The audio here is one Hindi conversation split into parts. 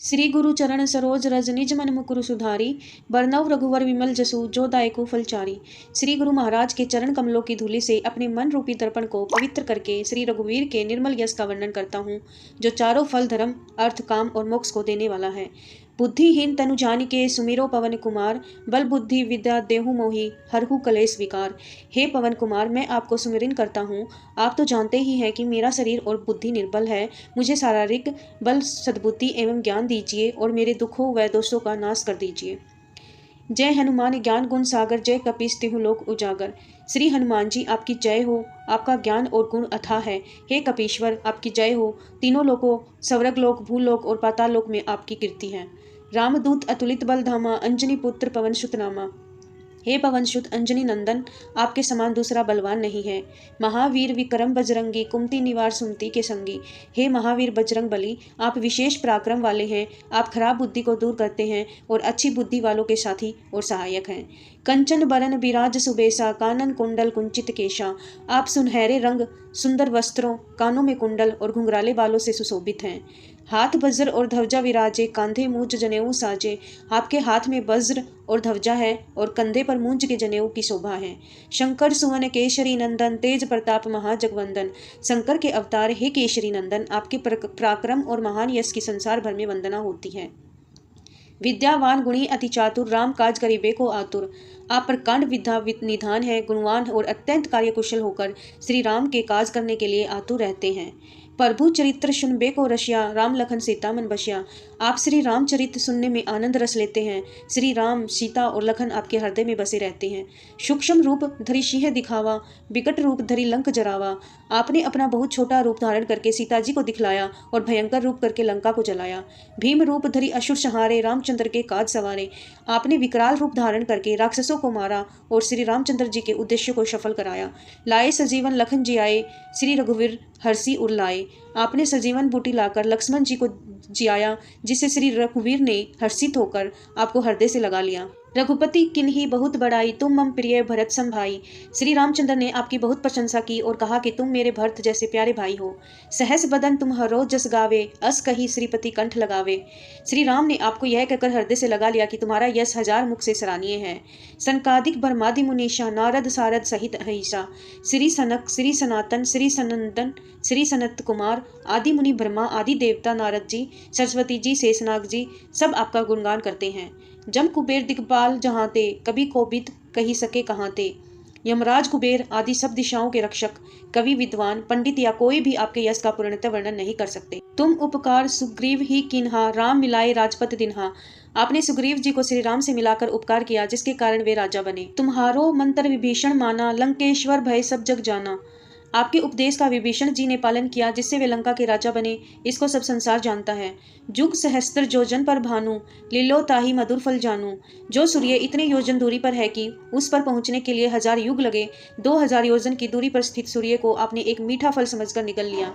श्री गुरु चरण सरोज रज निज मन मुकुरु सुधारी, बरनउँ रघुवर विमल जसु जो दायको फलचारी। श्री गुरु महाराज के चरण कमलों की धूलि से अपने मन रूपी दर्पण को पवित्र करके श्री रघुवीर के निर्मल यश का वर्णन करता हूँ, जो चारों फल धर्म अर्थ काम और मोक्ष को देने वाला है। बुद्धिहीन तनु जानिके सुमिरो पवन कुमार, बल बुद्धि विद्या देहु मोहि हरहु कलेश विकार। हे पवन कुमार, मैं आपको सुमिरन करता हूँ। आप तो जानते ही हैं कि मेरा शरीर और बुद्धि निर्बल है। मुझे शारीरिक बल, सद्बुद्धि एवं ज्ञान दीजिए और मेरे दुखों व दोषों का नाश कर दीजिए। जय हनुमान ज्ञान गुण सागर, जय कपीस तिहु लोक उजागर। श्री हनुमान जी आपकी जय हो, आपका ज्ञान और गुण अथाह है। हे कपीश्वर आपकी जय हो, तीनों लोकों स्वर्ग लोक, भूलोक और पाताल लोक में आपकी कीर्ति है। रामदूत अतुलित बल धामा, अंजनी पुत्र पवन सुत नामा। हे पवन सुत अंजनी नंदन, आपके समान दूसरा बलवान नहीं है। महावीर विक्रम बजरंगी, कुमति निवार सुमति के संगी। हे महावीर बजरंग बली, आप विशेष पराक्रम वाले हैं। आप खराब बुद्धि को दूर करते हैं और अच्छी बुद्धि वालों के साथी और सहायक हैं। कंचन बरन बिराज सुबेसा, कानन कुंडल कुंचित केशा। आप सुनहरे रंग, सुंदर वस्त्रों, कानों में कुंडल और घुंघराले बालों से सुशोभित हैं। हाथ वज्र और ध्वजा विराजे, कांधे मूंज जनेऊ साजे। आपके हाथ में वज्र और ध्वजा है और कंधे पर मूंज के जनेऊ की शोभा है। शंकर सुवन केशरी नंदन, तेज प्रताप महाजगवंदन। शंकर के अवतार हे केशरी नंदन, आपके पराक्रम और महान यश की संसार भर में वंदना होती है। विद्यावान गुणी अति चातुर, राम काज करिबे को आतुर। आप प्रकांड विद्या निधान है, गुणवान और अत्यंत कार्यकुशल होकर श्री राम के काज करने के लिए आतुर रहते हैं। प्रभु चरित्र सुनबे को रसिया, राम लखन सीता मन बसिया। आप श्री रामचरित्र सुनने में आनंद रस लेते हैं। श्री राम, सीता और लखन आपके हृदय में बसे रहते हैं। सूक्ष्म रूप धरी सिंह दिखावा, विकट रूप धरी लंक जरावा। आपने अपना बहुत छोटा रूप धारण करके सीता जी को दिखलाया और भयंकर रूप करके लंका को जलाया। भीम रूप धरी असुर संहारे, रामचंद्र के काज सवारे। आपने विकराल रूप धारण करके राक्षसों को मारा और श्री रामचंद्र जी के उद्देश्य को सफल कराया। लाए सजीवन लखन जी आए, श्री रघुवीर हर्षि उर लाए। आपने सजीवन बूटी लाकर लक्ष्मण जी को जियाया, जिससे श्री रघुवीर ने हर्षित होकर आपको हृदय से लगा लिया। रघुपति किन्ही बहुत बड़ाई, तुम मम प्रिय भरत सम भाई। श्री रामचंद्र ने आपकी बहुत प्रशंसा की और कहा कि तुम मेरे भरत जैसे प्यारे भाई हो। सहस बदन तुम हरो जस गावे, अस कही श्रीपति कंठ लगावे। श्री राम ने आपको यह कहकर हृदय से लगा लिया कि तुम्हारा यश हजार मुख से सराहनीय है। सनकादिक ब्रह्मादि मुनीषा, नारद सारद सहित अहिसा। श्री सनक, श्री सनातन, श्री सनंदन, श्री सनत कुमार आदि मुनि, ब्रह्मा आदि देवता, नारद जी, सरस्वती जी, शेषनाग जी सब आपका गुणगान करते हैं। जम कुबेर दिग्पाल जहाँ ते, कभी कोबिद कही सके कहाँ ते। यमराज कुबेर आदि सब दिशाओं के रक्षक, कवि विद्वान पंडित या कोई भी आपके यश का पूर्णतः वर्णन नहीं कर सकते। तुम उपकार सुग्रीव ही किन्हा, राम मिलाए राजपत दिन्हा। आपने सुग्रीव जी को श्री राम से मिलाकर उपकार किया, जिसके कारण वे राजा बने। तुम्हारो मंत्र विभीषण माना, लंकेश्वर भय सब जग जाना। आपके उपदेश का विभीषण जी ने पालन किया, जिससे वे लंका के राजा बने। इसको सब संसार जानता है। जुग सहस्त्र योजन पर भानु, लीलो ताही मधुर फल जानू। जो सूर्य इतने योजन दूरी पर है कि उस पर पहुंचने के लिए 1000 युग लगे, 2000 योजन की दूरी पर स्थित सूर्य को आपने एक मीठा फल समझकर निगल लिया।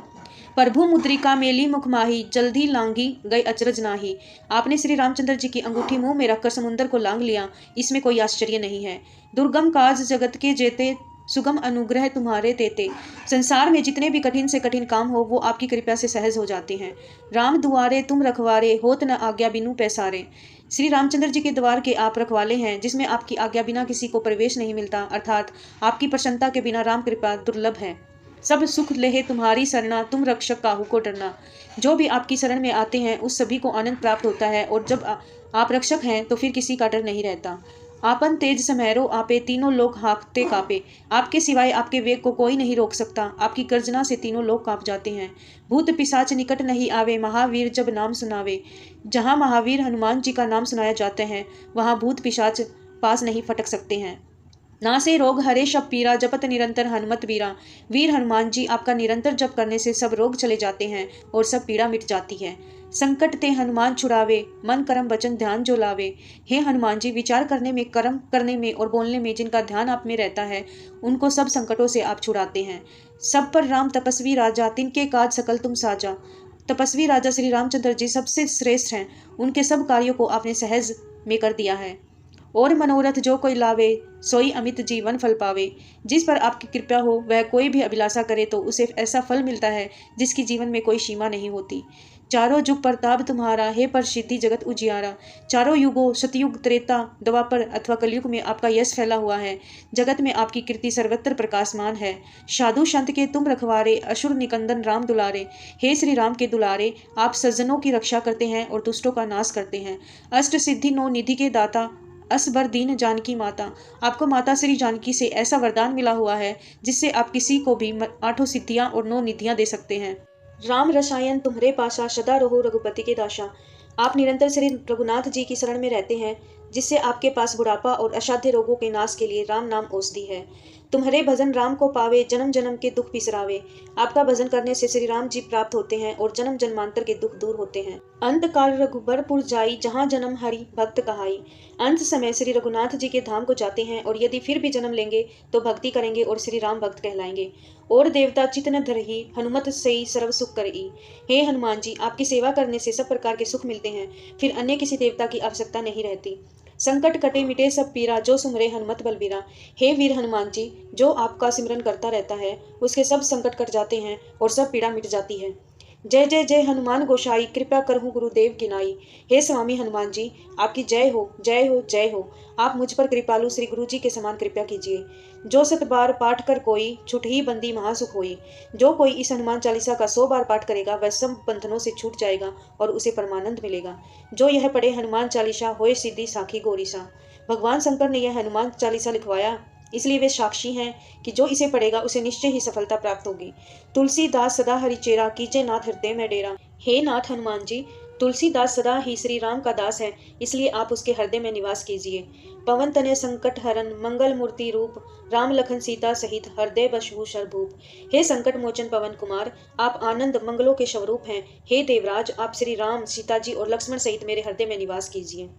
प्रभु मुद्रिका मेली मुख माही, जल्दी लांगी गई अचरज नाही। आपने श्री रामचंद्र जी की अंगूठी मुंह में रखकर समुद्र को लांग लिया, इसमें कोई आश्चर्य नहीं है। दुर्गम काज जगत के जेते, सुगम अनुग्रह तुम्हारे तेते। संसार में जितने भी कठिन से कठिन काम हो, वो आपकी कृपा से सहज हो जाते हैं। राम दुआरे तुम रखवारे, होत न आज्ञा बिनु पैसारे। श्री रामचंद्र जी के द्वार के आप रखवाले हैं, जिसमें आपकी आज्ञा बिना किसी को प्रवेश नहीं मिलता, अर्थात आपकी प्रसन्नता के बिना राम कृपा दुर्लभ है। सब सुख लेहे तुम्हारी शरणा, तुम रक्षक काहू को डरना। जो भी आपकी शरण में आते हैं उस सभी को आनंद प्राप्त होता है, और जब आप रक्षक हैं तो फिर किसी का डर नहीं रहता। आपन तेज समैरो आपे, तीनों लोग हाँकते कापे। आपके सिवाय आपके वेग को कोई नहीं रोक सकता। आपकी गर्जना से तीनों लोग कांप जाते हैं। भूत पिशाच निकट नहीं आवे, महावीर जब नाम सुनावे। जहाँ महावीर हनुमान जी का नाम सुनाया जाता है, वहाँ भूत पिशाच पास नहीं फटक सकते हैं। ना से रोग हरे शब पीरा, जपत निरंतर हनुमत वीरा। वीर हनुमान जी आपका निरंतर जप करने से सब रोग चले जाते हैं और सब पीड़ा मिट जाती है। संकट ते हनुमान छुड़ावे, मन कर्म वचन ध्यान जो लावे। हे हनुमान जी, विचार करने में, कर्म करने में और बोलने में जिनका ध्यान आप में रहता है, उनको सब संकटों से आप छुड़ाते हैं। सब पर राम तपस्वी राजा, तिनके काज सकल तुम साजा। तपस्वी राजा श्री रामचंद्र जी सबसे श्रेष्ठ हैं। उनके सब कार्यों को आपने सहज में कर दिया है। और मनोरथ जो कोई लावे, सोई अमित जीवन फल पावे। जिस पर आपकी कृपा हो, वह कोई भी अभिलाषा करे तो उसे ऐसा फल मिलता है जिसकी जीवन में कोई सीमा नहीं होती। चारों जुग प्रताप तुम्हारा, हे प्रसिद्धि जगत उजियारा। चारों युगों सतयुग, त्रेता, द्वापर अथवा कलयुग में आपका यश फैला हुआ है। जगत में आपकी कीर्ति सर्वत्र प्रकाशमान है। साधु संत के तुम रखवारे, असुर निकंदन राम दुलारे। हे श्री राम के दुलारे, आप सज्जनों की रक्षा करते हैं और दुष्टों का नाश करते हैं। अष्ट सिद्धि नौ निधि के दाता, असबर दीन जानकी माता। आपको माता श्री जानकी से ऐसा वरदान मिला हुआ है जिससे आप किसी को भी 8 सिद्धियां और 9 निधियां दे सकते हैं। राम रसायन तुम्हारे पासा, सदा रहो रघुपति के दासा। आप निरंतर श्री रघुनाथ जी की शरण में रहते हैं, जिससे आपके पास बुढ़ापा और असाध्य रोगों के नाश के लिए राम नाम औषधि है। तुम्हारे भजन राम को पावे, जन्म जन्म के दुख बिसरावे। आपका भजन करने से श्री राम जी प्राप्त होते हैं और जन्म जन्मांतर के दुख दूर होते हैं। अंत काल रघुबरपुर जाई, जहाँ जन्म हरि भक्त कहाई। अंत समय श्री रघुनाथ जी के धाम को जाते हैं और यदि फिर भी जन्म लेंगे तो भक्ति करेंगे और श्री राम भक्त कहलाएंगे। और देवता चित न धरही, हनुमत से सर्व सुख करई। हे हनुमान जी, आपकी सेवा करने से सब प्रकार के सुख मिलते हैं, फिर अन्य किसी देवता की आवश्यकता नहीं रहती। संकट कटे मिटे सब पीरा, जो सुमरे हनुमत बलबीरा। हे वीर हनुमान जी, जो आपका सिमरन करता रहता है उसके सब संकट कट जाते हैं और सब पीड़ा मिट जाती है। जय जय जय हनुमान गोसाई, कृपा करहूँ गुरुदेव की नाई। हे स्वामी हनुमान जी, आपकी जय हो जय हो जय हो। आप मुझ पर कृपालु श्री गुरु जी के समान कृपा कीजिए। जो 7 बार पाठ कर कोई, छुटही बंदी महासुख होई। जो कोई इस हनुमान चालीसा का 100 बार पाठ करेगा वह सब बंधनों से छूट जाएगा और उसे परमानंद मिलेगा। जो यह पढ़े हनुमान चालीसा, होए सिद्धि साखी गौरीसा। भगवान शंकर ने यह हनुमान चालीसा लिखवाया, इसलिए वे साक्षी हैं कि जो इसे पढ़ेगा उसे निश्चय ही सफलता प्राप्त होगी। तुलसीदास सदा हरिचेरा, कीजे नाथ हृदय में डेरा। हे नाथ हनुमान जी, तुलसीदास सदा ही श्री राम का दास है, इसलिए आप उसके हृदय में निवास कीजिए। पवन तनय संकट हरन, मंगल मूर्ति रूप। राम लखन सीता सहित हृदय बसहु सर्वभूप। हे संकट मोचन पवन कुमार, आप आनंद मंगलों के स्वरूप हैं। हे देवराज, आप श्री राम, सीता जी और लक्ष्मण सहित मेरे हृदय में निवास कीजिए।